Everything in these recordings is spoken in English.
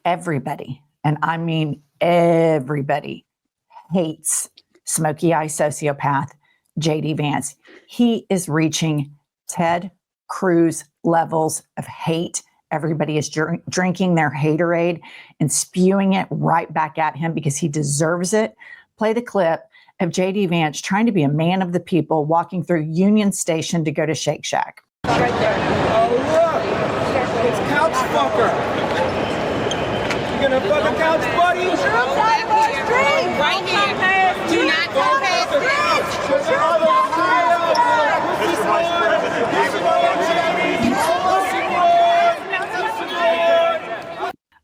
everybody, and I mean everybody, hates smoky eye sociopath JD Vance. He is reaching Ted Cruz levels of hate. Everybody is drinking their haterade and spewing it right back at him because he deserves it. Play the clip of JD Vance trying to be a man of the people walking through Union Station to go to Shake Shack. Right there. Oh, look. It's Couch Fucker. You gonna fuck a couch, buddy? Right here. Do not go past the couch.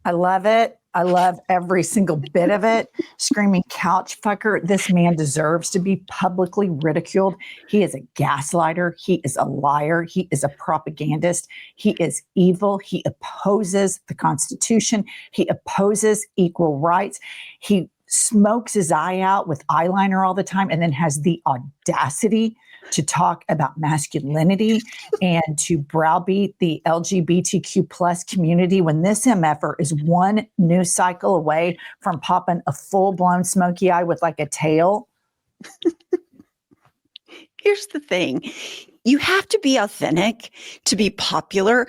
I love it. I love every single bit of it. Screaming couch fucker. This man deserves to be publicly ridiculed. He is a gaslighter. He is a liar. He is a propagandist. He is evil. He opposes the Constitution. He opposes equal rights. He smokes his eye out with eyeliner all the time and then has the audacity to talk about masculinity and to browbeat the LGBTQ plus community when this MFer is one news cycle away from popping a full-blown smoky eye with like a tail. Here's the thing. You have to be authentic to be popular.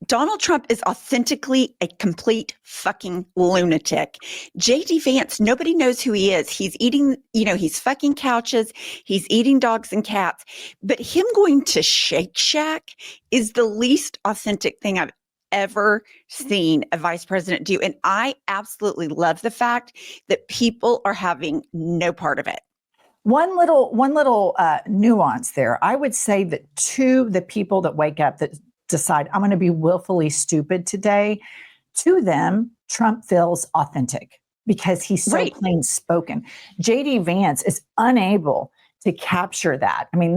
Donald Trump is authentically a complete fucking lunatic. JD Vance, nobody knows who he is. He's eating, he's fucking couches. He's eating dogs and cats. But him going to Shake Shack is the least authentic thing I've ever seen a vice president do. And I absolutely love the fact that people are having no part of it. One little nuance there. I would say that to the people that wake up that decide I'm going to be willfully stupid today, to them, Trump feels authentic because he's so plain spoken. JD Vance is unable to capture that. I mean,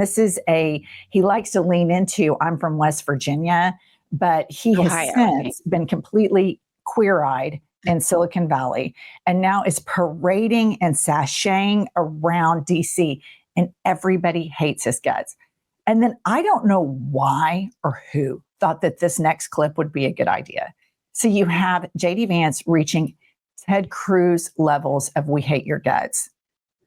he likes to lean into, I'm from West Virginia, but he has since been completely queer-eyed in Silicon Valley, and now is parading and sashaying around DC, and everybody hates his guts. And then I don't know why or who thought that this next clip would be a good idea. So you have JD Vance reaching Ted Cruz levels of we hate your guts.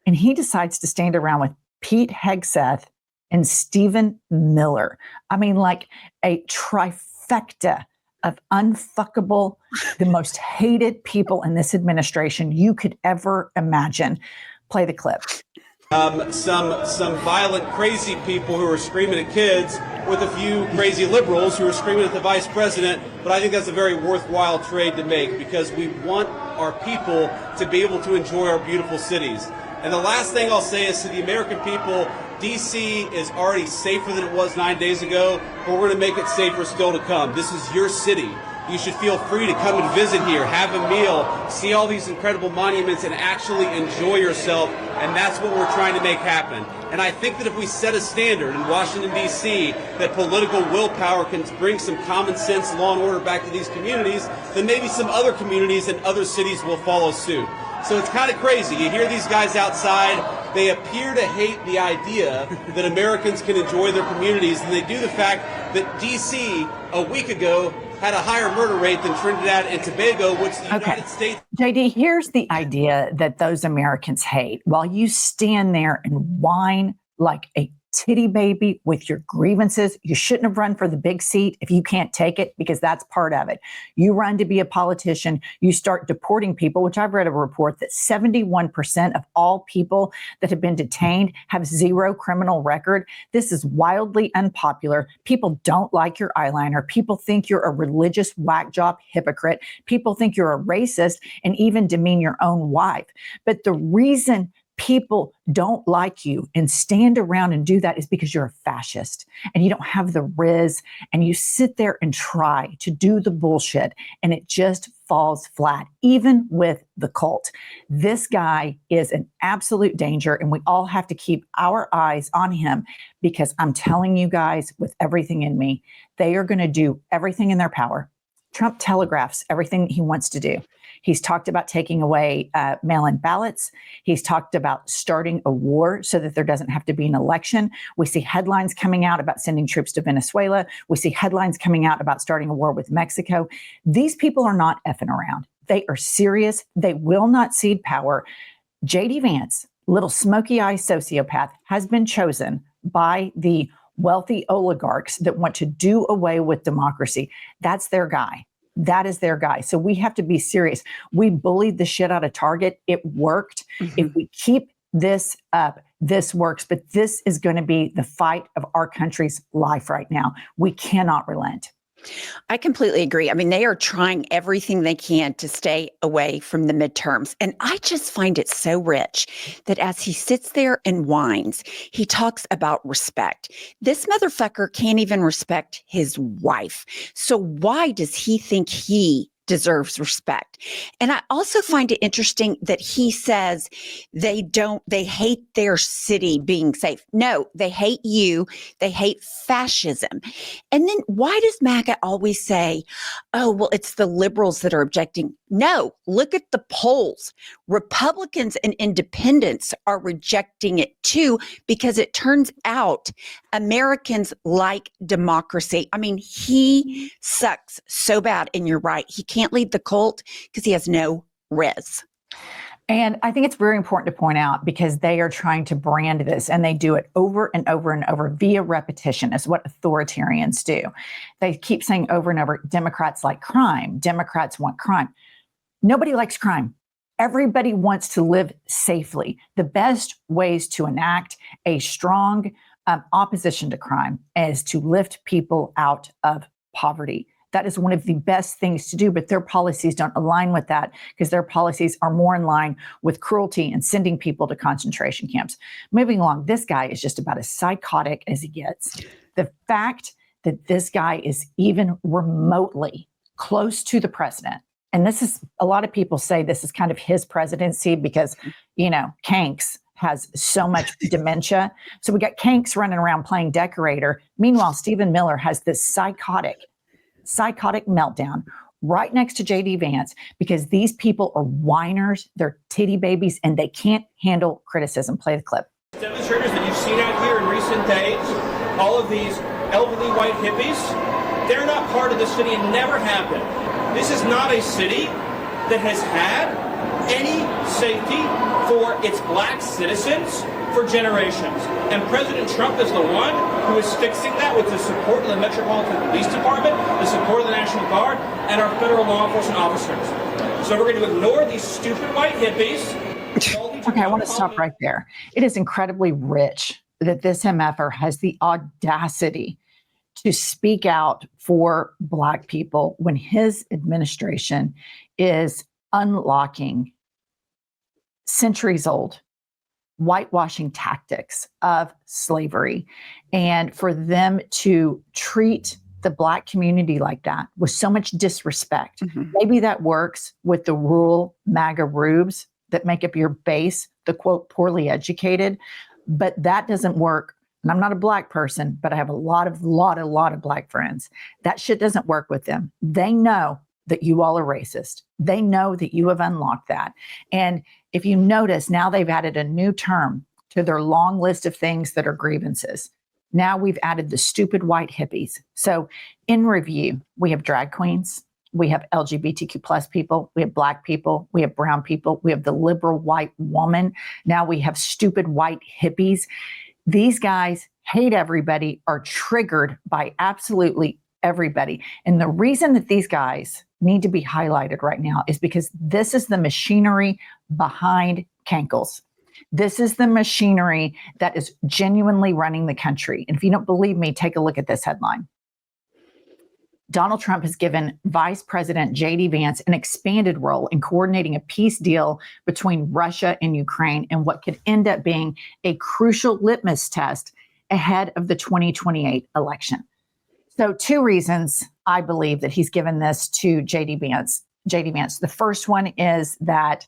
And he decides to stand around with Pete Hegseth and Stephen Miller. I mean, like a trifecta of unfuckable, the most hated people in this administration you could ever imagine. Play the clip. Some violent, crazy people who are screaming at kids with a few crazy liberals who are screaming at the vice president. But I think that's a very worthwhile trade to make because we want our people to be able to enjoy our beautiful cities. And the last thing I'll say is to the American people, DC is already safer than it was 9 days ago, but we're going to make it safer still to come. This is your city. You should feel free to come and visit here, have a meal, see all these incredible monuments, and actually enjoy yourself. And that's what we're trying to make happen. And I think that if we set a standard in Washington, D.C., that political willpower can bring some common sense, law and order back to these communities, then maybe some other communities and other cities will follow suit. So it's kind of crazy. You hear these guys outside. They appear to hate the idea that Americans can enjoy their communities, and they do the fact that D.C. a week ago had a higher murder rate than Trinidad and Tobago, which the United States... JD, here's the idea that those Americans hate. While you stand there and whine like a titty baby with your grievances, you shouldn't have run for the big seat if you can't take it, because that's part of it. You run to be a politician, you start deporting people, which I've read a report that 71% of all people that have been detained have zero criminal record. This is wildly unpopular. People don't like your eyeliner. People think you're a religious whack job hypocrite. People think you're a racist and even demean your own wife. But the reason people don't like you and stand around and do that is because you're a fascist and you don't have the riz, and you sit there and try to do the bullshit and it just falls flat, even with the cult. This guy is an absolute danger, and we all have to keep our eyes on him, because I'm telling you guys, with everything in me, they are going to do everything in their power. Trump telegraphs everything he wants to do. He's talked about taking away mail-in ballots. He's talked about starting a war so that there doesn't have to be an election. We see headlines coming out about sending troops to Venezuela. We see headlines coming out about starting a war with Mexico. These people are not effing around. They are serious. They will not cede power. JD Vance, little smoky eye sociopath, has been chosen by the wealthy oligarchs that want to do away with democracy. That's their guy. That is their guy. So we have to be serious. We bullied the shit out of Target. It worked. If we keep this up, this works. But this is going to be the fight of our country's life right now. We cannot relent. I completely agree. I mean, they are trying everything they can to stay away from the midterms. And I just find it so rich that as he sits there and whines, he talks about respect. This motherfucker can't even respect his wife. So why does he think he deserves respect? And I also find it interesting that he says they hate their city being safe. No, they hate you. They hate fascism. And then why does MAGA always say, oh, well, it's the liberals that are objecting? No, look at the polls. Republicans and independents are rejecting it too, because it turns out Americans like democracy. I mean, he sucks so bad. And you're right. He can't lead the cult because he has no res. And I think it's very important to point out, because they are trying to brand this, and they do it over and over and over via repetition, is what authoritarians do. They keep saying over and over, Democrats like crime. Democrats want crime. Nobody likes crime. Everybody wants to live safely. The best ways to enact a strong opposition to crime is to lift people out of poverty. That is one of the best things to do, but their policies don't align with that, because their policies are more in line with cruelty and sending people to concentration camps. Moving along, this guy is just about as psychotic as he gets. The fact that this guy is even remotely close to the president, and this is, a lot of people say this is kind of his presidency because, Kanks has so much dementia. So we got Kanks running around playing decorator. Meanwhile, Stephen Miller has this psychotic meltdown right next to JD Vance, because these people are whiners, they're titty babies, and they can't handle criticism. Play the clip. Demonstrators that you've seen out here in recent days, all of these elderly white hippies, they're not part of the city and never have been. This is not a city that has had any safety for its black citizens for generations. And President Trump is the one who is fixing that with the support of the Metropolitan Police Department, the support of the National Guard, and our federal law enforcement officers. So we're going to ignore these stupid white hippies. Okay, I want to stop right there. It is incredibly rich that this MFer has the audacity to speak out for Black people when his administration is unlocking centuries-old whitewashing tactics of slavery. And for them to treat the Black community like that with so much disrespect, maybe that works with the rural MAGA rubes that make up your base, the quote, poorly educated, but that doesn't work. And I'm not a Black person, but I have a lot of Black friends. That shit doesn't work with them. They know that you all are racist. They know that you have unlocked that. And if you notice, now they've added a new term to their long list of things that are grievances. Now we've added the stupid white hippies. So in review, we have drag queens, we have LGBTQ plus people, we have Black people, we have brown people, we have the liberal white woman. Now we have stupid white hippies. These guys hate everybody, are triggered by absolutely everybody. And the reason that these guys need to be highlighted right now is because this is the machinery behind Cankles. This is the machinery that is genuinely running the country. And if you don't believe me, take a look at this headline. Donald Trump has given Vice President JD Vance an expanded role in coordinating a peace deal between Russia and Ukraine, and what could end up being a crucial litmus test ahead of the 2028 election. So 2 reasons I believe that he's given this to JD Vance. The first one is that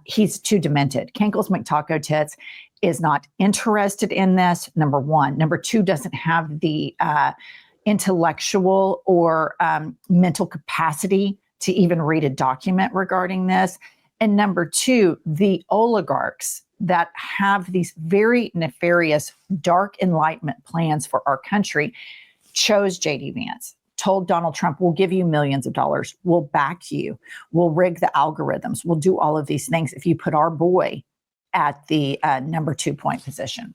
he's too demented. Cankles McTaco Tits is not interested in this, number one. Number two, doesn't have the intellectual or mental capacity to even read a document regarding this. And number two, the oligarchs that have these very nefarious dark enlightenment plans for our country chose JD Vance. told Donald Trump, we'll give you millions of dollars. We'll back you. We'll rig the algorithms. We'll do all of these things if you put our boy at the number 2 point position.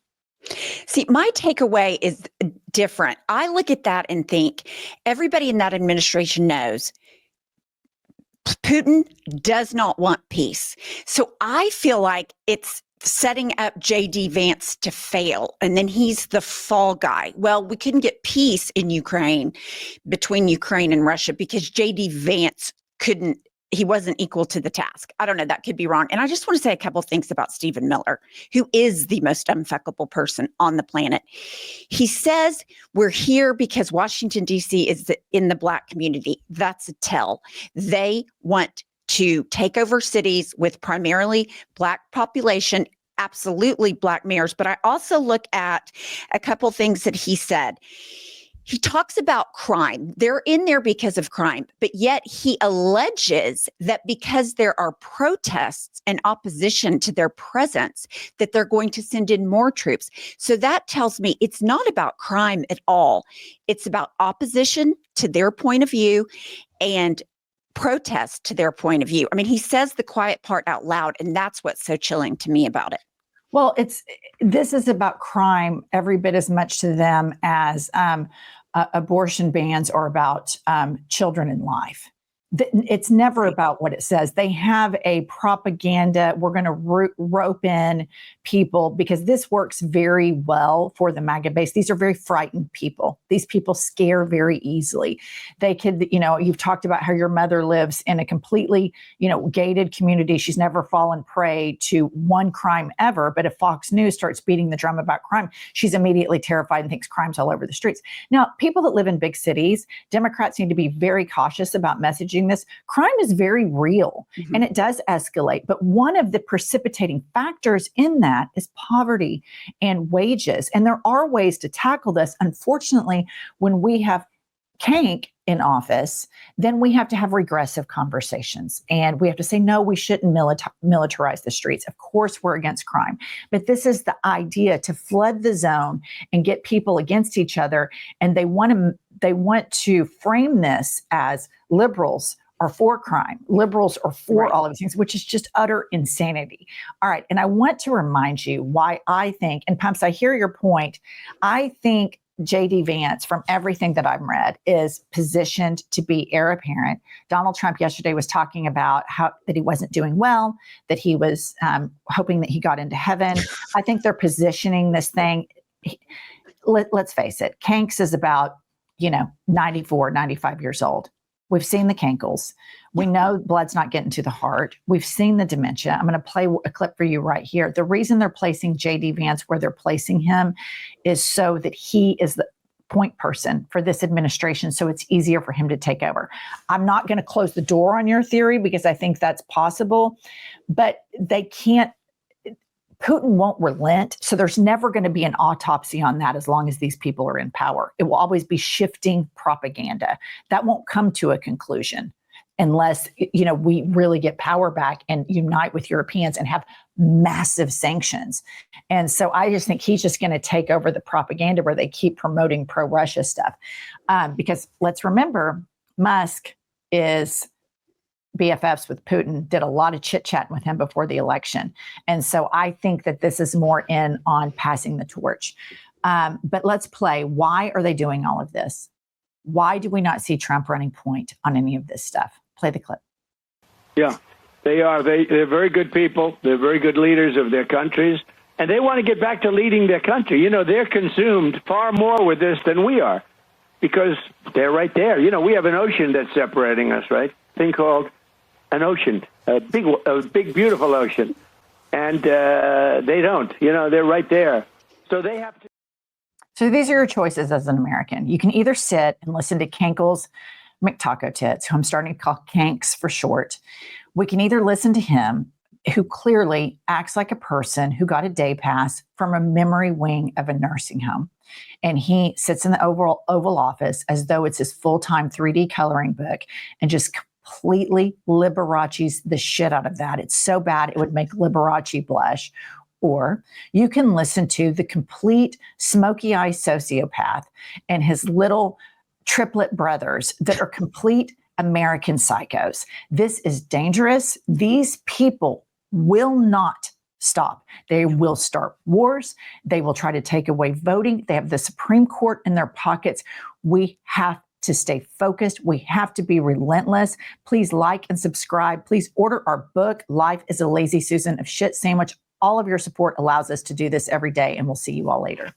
See, my takeaway is different. I look at that and think everybody in that administration knows Putin does not want peace. So I feel like it's setting up JD Vance to fail. And then he's the fall guy. Well, we couldn't get peace in Ukraine between Ukraine and Russia because JD Vance he wasn't equal to the task. I don't know. That could be wrong. And I just want to say a couple of things about Stephen Miller, who is the most unfuckable person on the planet. He says we're here because Washington, D.C. is in the Black community. That's a tell. They want to take over cities with primarily Black population, absolutely Black mayors. But I also look at a couple things that he said. He talks about crime. They're in there because of crime, but yet he alleges that because there are protests and opposition to their presence, that they're going to send in more troops. So that tells me it's not about crime at all. It's about opposition to their point of view and protest to their point of view. I mean, he says the quiet part out loud, and that's what's so chilling to me about it. Well, this is about crime every bit as much to them as abortion bans are about children in life. It's never about what it says. They have a propaganda. We're going to rope in people because this works very well for the MAGA base. These are very frightened people. These people scare very easily. They could, you've talked about how your mother lives in a completely, gated community. She's never fallen prey to one crime ever. But if Fox News starts beating the drum about crime, she's immediately terrified and thinks crime's all over the streets. Now, people that live in big cities, Democrats need to be very cautious about messaging this. Crime is very real and it does escalate. But one of the precipitating factors in that is poverty and wages. And there are ways to tackle this. Unfortunately, when we have Kank in office, then we have to have regressive conversations. And we have to say, no, we shouldn't militarize the streets. Of course, we're against crime. But this is the idea to flood the zone and get people against each other. And they want to frame this as liberals are for crime. Liberals are for all of these things, which is just utter insanity. All right. And I want to remind you why I think, and Pumps, I hear your point. I think JD Vance, from everything that I've read, is positioned to be heir apparent. Donald Trump yesterday was talking about that he wasn't doing well, that he was hoping that he got into heaven. I think they're positioning this thing. Let's face it. Kanks is about, 94, 95 years old. We've seen the cankles. We know blood's not getting to the heart. We've seen the dementia. I'm going to play a clip for you right here. The reason they're placing JD Vance where they're placing him is so that he is the point person for this administration, so it's easier for him to take over. I'm not going to close the door on your theory because I think that's possible, but they can't. Putin won't relent. So there's never going to be an autopsy on that as long as these people are in power. It will always be shifting propaganda. That won't come to a conclusion unless, we really get power back and unite with Europeans and have massive sanctions. And so I just think he's just going to take over the propaganda where they keep promoting pro-Russia stuff. Because let's remember, Musk is BFFs with Putin, did a lot of chit-chatting with him before the election. And so I think that this is more in on passing the torch. But let's play. Why are they doing all of this? Why do we not see Trump running point on any of this stuff? Play the clip. Yeah, they are. They're very good people. They're very good leaders of their countries. And they want to get back to leading their country. They're consumed far more with this than we are because they're right there. We have an ocean that's separating us, right? Thing called an ocean, a big, beautiful ocean. And they don't. They're right there. So they have to. So these are your choices as an American. You can either sit and listen to Kankles McTaco Tits, who I'm starting to call Kanks for short. We can either listen to him, who clearly acts like a person who got a day pass from a memory wing of a nursing home. And he sits in the Oval Office as though it's his full-time 3D coloring book and just completely Liberace's the shit out of that. It's so bad it would make Liberace blush. Or you can listen to the complete smoky eye sociopath and his little triplet brothers that are complete American psychos. This is dangerous. These people will not stop. They will start wars. They will try to take away voting. They have the Supreme Court in their pockets. We have to stay focused. We have to be relentless. Please like and subscribe. Please order our book, Life is a Lazy Susan of Shit Sandwich. All of your support allows us to do this every day, and we'll see you all later.